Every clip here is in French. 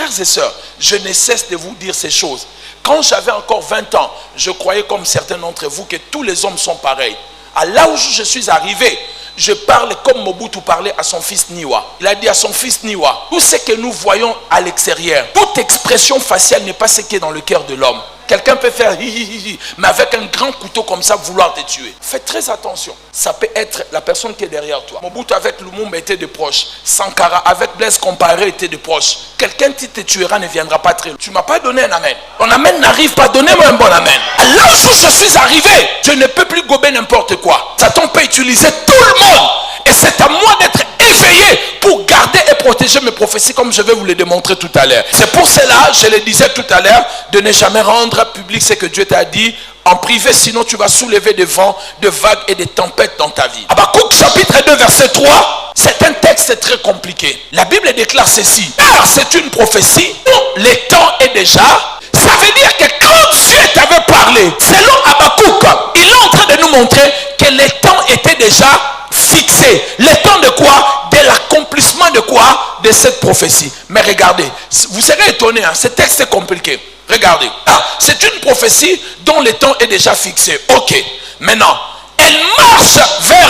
Frères et sœurs, je ne cesse de vous dire ces choses. Quand j'avais encore 20 ans, je croyais comme certains d'entre vous que tous les hommes sont pareils. À là où je suis arrivé, je parle comme Mobutu parlait à son fils Niwa. Il a dit à son fils Niwa, tout ce que nous voyons à l'extérieur, toute expression faciale n'est pas ce qui est dans le cœur de l'homme. Quelqu'un peut faire hi hi hi, mais avec un grand couteau comme ça vouloir te tuer. Fais très attention. Ça peut être la personne qui est derrière toi. Mobutu avec Lumumba était de proche. Sankara avec Blaise Compaoré était de proche. Quelqu'un qui te tuera ne viendra pas très loin. Tu ne m'as pas donné un amen. Ton amen n'arrive pas. Donnez-moi un bon amen. Là où je suis arrivé, je ne peux plus gober n'importe quoi. Satan peut utiliser tout le monde. Et c'est à moi d'être éveillé pour garder et protéger mes prophéties comme je vais vous le démontrer tout à l'heure. C'est pour cela, je le disais tout à l'heure, de ne jamais rendre public ce que Dieu t'a dit en privé, sinon tu vas soulever des vents, de vagues et des tempêtes dans ta vie. Habakkuk chapitre 2 verset 3, c'est un texte très compliqué. La Bible déclare ceci, car c'est une prophétie où le temps est déjà. Ça veut dire que quand Dieu t'avait parlé, selon Habakkuk, il est en train de nous montrer que le temps était déjà fixé. Le temps de quoi? De l'accomplissement de quoi? De cette prophétie. Mais regardez, vous serez étonnés, ce texte est compliqué. Regardez, c'est une prophétie dont le temps est déjà fixé. Ok, maintenant, elle marche vers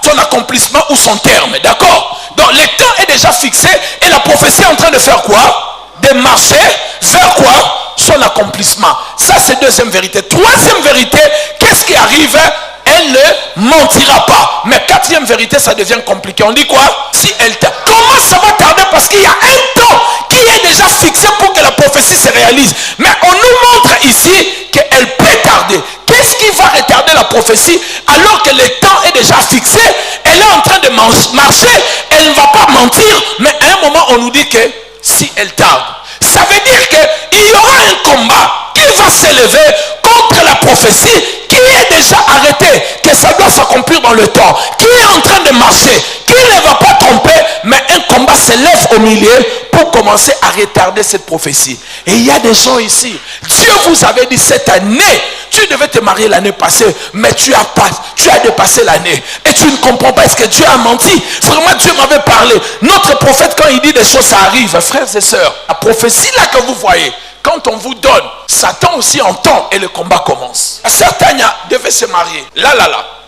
son accomplissement ou son terme, d'accord? Donc le temps est déjà fixé et la prophétie est en train de faire quoi? De marcher vers quoi? Son accomplissement. Ça c'est deuxième vérité. Troisième vérité, qu'est-ce qui arrive? Elle ne mentira pas. Mais quatrième vérité, ça devient compliqué. On dit quoi? Si elle tarde. Comment ça va tarder? Parce qu'il y a un temps qui est déjà fixé pour que la prophétie se réalise. Mais on nous montre ici qu'elle peut tarder. Qu'est-ce qui va retarder la prophétie alors que le temps est déjà fixé? Elle est en train de marcher. Elle ne va pas mentir. Mais à un moment, on nous dit que si elle tarde, ça veut dire qu'il y aura un combat qui va s'élever contre la prophétie qui est déjà arrêtée, que ça doit s'accomplir dans le temps, qui est en train de marcher, qui ne va pas tromper, mais un combat s'élève au milieu pour commencer à retarder cette prophétie. Et il y a des gens ici, Dieu vous avait dit cette année, tu devais te marier l'année passée, mais tu as dépassé l'année. Et tu ne comprends pas, est-ce que Dieu a menti? Vraiment, Dieu m'avait parlé. Notre prophète, quand il dit des choses, ça arrive. Frères et sœurs, la prophétie là que vous voyez, quand on vous donne, Satan aussi entend et le combat commence. Certainia devait se marier. Là.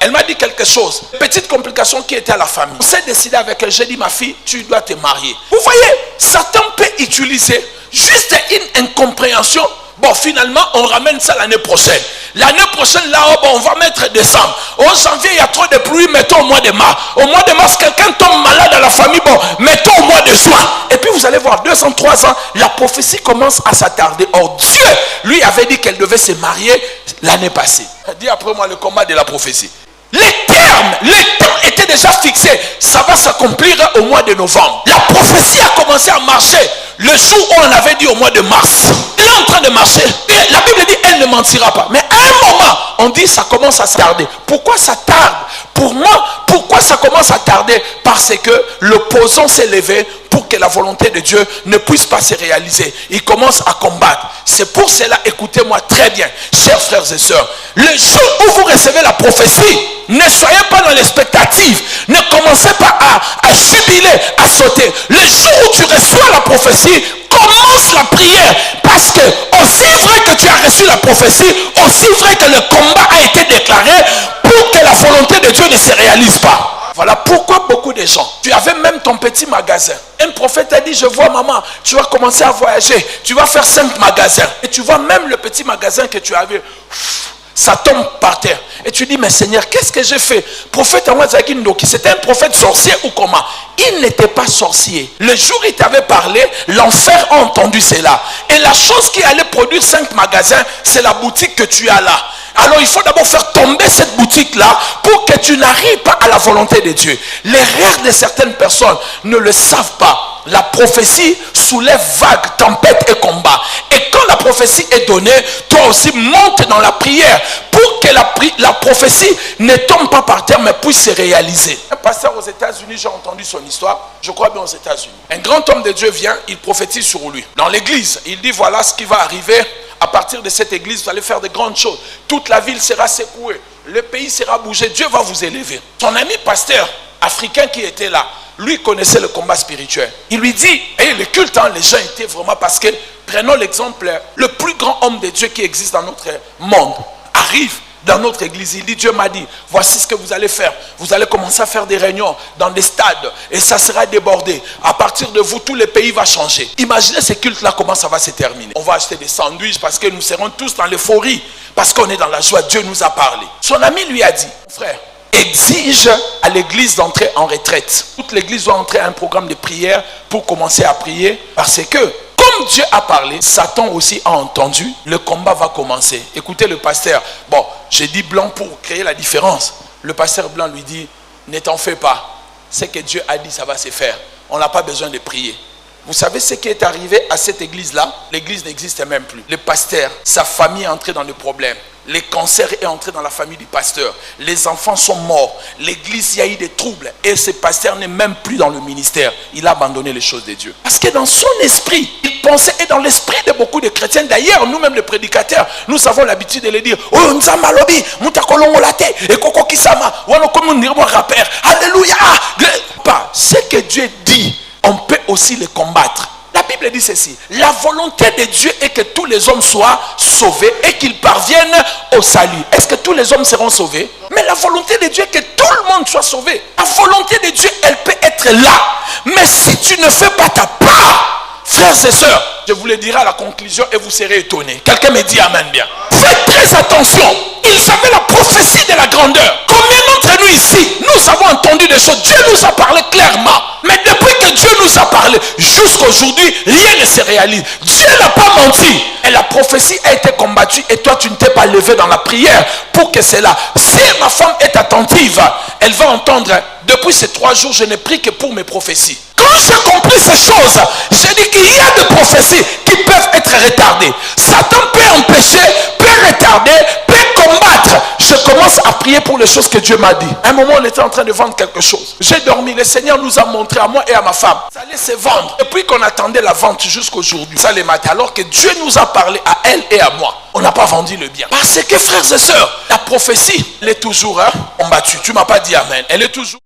Elle m'a dit quelque chose. Petite complication qui était à la famille. On s'est décidé avec elle. J'ai dit, ma fille, tu dois te marier. Vous voyez, Satan peut utiliser juste une incompréhension. Bon, finalement, on ramène ça l'année prochaine. L'année prochaine, là, on va mettre décembre. Au janvier, il y a trop de pluie, mettons au mois de mars. Au mois de mars, quelqu'un tombe malade à la famille, bon, mettons au mois de juin. Et puis, vous allez voir, 2 ans, 3 ans, la prophétie commence à s'attarder. Or, Dieu, lui, avait dit qu'elle devait se marier l'année passée. Dis après moi le combat de la prophétie. Les termes, les temps étaient déjà fixés. Ça va s'accomplir au mois de novembre. La prophétie a commencé à marcher le jour où on avait dit au mois de mars. Elle est en train de marcher. Et la Bible dit elle ne mentira pas. Mais à un moment, on dit ça commence à tarder. Pourquoi ça tarde? Pour moi, pourquoi ça commence à tarder? Parce que l'opposant s'est levé pour que la volonté de Dieu ne puisse pas se réaliser. Il commence à combattre. C'est pour cela, écoutez-moi très bien, chers frères et sœurs. Le jour où vous recevez la prophétie, ne soyez pas dans l'expectative. Ne commencez pas à jubiler, à sauter. Le jour où tu reçois la prophétie, commence la prière. Parce que aussi vrai que tu as reçu la prophétie, aussi vrai que le combat a été déclaré pour que la volonté de Dieu ne se réalise pas. Voilà pourquoi beaucoup de gens, tu avais même ton petit magasin. Un prophète a dit, je vois maman, tu vas commencer à voyager, tu vas faire 5 magasins. Et tu vois même le petit magasin que tu avais, ça tombe par terre. Et tu dis, mais Seigneur, qu'est-ce que j'ai fait? Prophète Amwazaki Ndoki, c'était un prophète sorcier ou comment? Il n'était pas sorcier. Le jour où il t'avait parlé, l'enfer a entendu cela. Et la chose qui allait produire 5 magasins, c'est la boutique que tu as là. Alors il faut d'abord faire tomber cette boutique-là pour que tu n'arrives pas à la volonté de Dieu. L'erreur de certaines personnes ne le savent pas. La prophétie soulève vagues, tempêtes et combats. Et quand la prophétie est donnée, toi aussi monte dans la prière pour que la prophétie ne tombe pas par terre mais puisse se réaliser. Un pasteur aux États-Unis, j'ai entendu son histoire, je crois bien aux États-Unis. Un grand homme de Dieu vient, il prophétise sur lui. Dans l'église, il dit voilà ce qui va arriver. À partir de cette église, vous allez faire de grandes choses. Toute la ville sera secouée. Le pays sera bougé. Dieu va vous élever. Son ami pasteur africain qui était là, Lui connaissait le combat spirituel. Il lui dit, et le culte, les gens étaient vraiment, parce que, prenons l'exemple, le plus grand homme de Dieu qui existe dans notre monde arrive dans notre église. Il dit, Dieu m'a dit, voici ce que vous allez faire. Vous allez commencer à faire des réunions dans des stades et ça sera débordé. À partir de vous, tout le pays va changer. Imaginez ce culte-là, comment ça va se terminer. On va acheter des sandwichs parce que nous serons tous dans l'euphorie, parce qu'on est dans la joie. Dieu nous a parlé. Son ami lui a dit, frère, exige à l'église d'entrer en retraite. Toute l'église doit entrer à un programme de prière pour commencer à prier, parce que comme Dieu a parlé, Satan aussi a entendu, le combat va commencer. Écoutez le pasteur, bon, j'ai dit blanc pour créer la différence. Le pasteur blanc lui dit, ne t'en fais pas. Ce que Dieu a dit, ça va se faire. On n'a pas besoin de prier. Vous savez ce qui est arrivé à cette église-là? L'église n'existe même plus. Le pasteur, sa famille est entrée dans le problème. Le cancer est entré dans la famille du pasteur. Les enfants sont morts. L'église, il y a eu des troubles. Et ce pasteur n'est même plus dans le ministère. Il a abandonné les choses de Dieu. Parce que dans son esprit, il pensait, et dans l'esprit de beaucoup de chrétiens, d'ailleurs, nous-mêmes les prédicateurs, nous avons l'habitude de le dire, oh, Nzamalobi, Mutakolongolate, et Koko Kisama, rappeur, alléluia. Ce que Dieu dit, on peut aussi le combattre. La Bible dit ceci, la volonté de Dieu est que tous les hommes soient sauvés et qu'ils parviennent au salut. Est-ce que tous les hommes seront sauvés? Mais la volonté de Dieu est que tout le monde soit sauvé. La volonté de Dieu, elle peut être là. Mais si tu ne fais pas ta part, frères et sœurs, je vous le dirai à la conclusion et vous serez étonnés. Quelqu'un me dit amen bien. Faites très attention. Il savait la prophétie de la grandeur. Combien d'entre nous ici, nous avons entendu des choses. Dieu nous a parlé clairement. Mais depuis que Dieu nous a parlé, jusqu'à aujourd'hui, rien ne se réalise. Dieu n'a pas menti. Et la prophétie a été combattue et toi, tu ne t'es pas levé dans la prière pour que cela. Si ma femme est attentive, elle va entendre, depuis ces 3 jours, je n'ai pris que pour mes prophéties. Quand j'ai compris ces choses, j'ai dit qu'il y a des prophéties qui peuvent être retardées. Satan peut empêcher, peut retarder, peut combattre. Je commence à prier pour les choses que Dieu m'a dit. À un moment, on était en train de vendre quelque chose. J'ai dormi. Le Seigneur nous a montré à moi et à ma femme. Ça allait se vendre. Et puis qu'on attendait la vente jusqu'aujourd'hui. Ça les matin. Alors que Dieu nous a parlé à elle et à moi. On n'a pas vendu le bien. Parce que frères et sœurs, la prophétie, elle est toujours combattue. Tu ne m'as pas dit amen. Elle est toujours...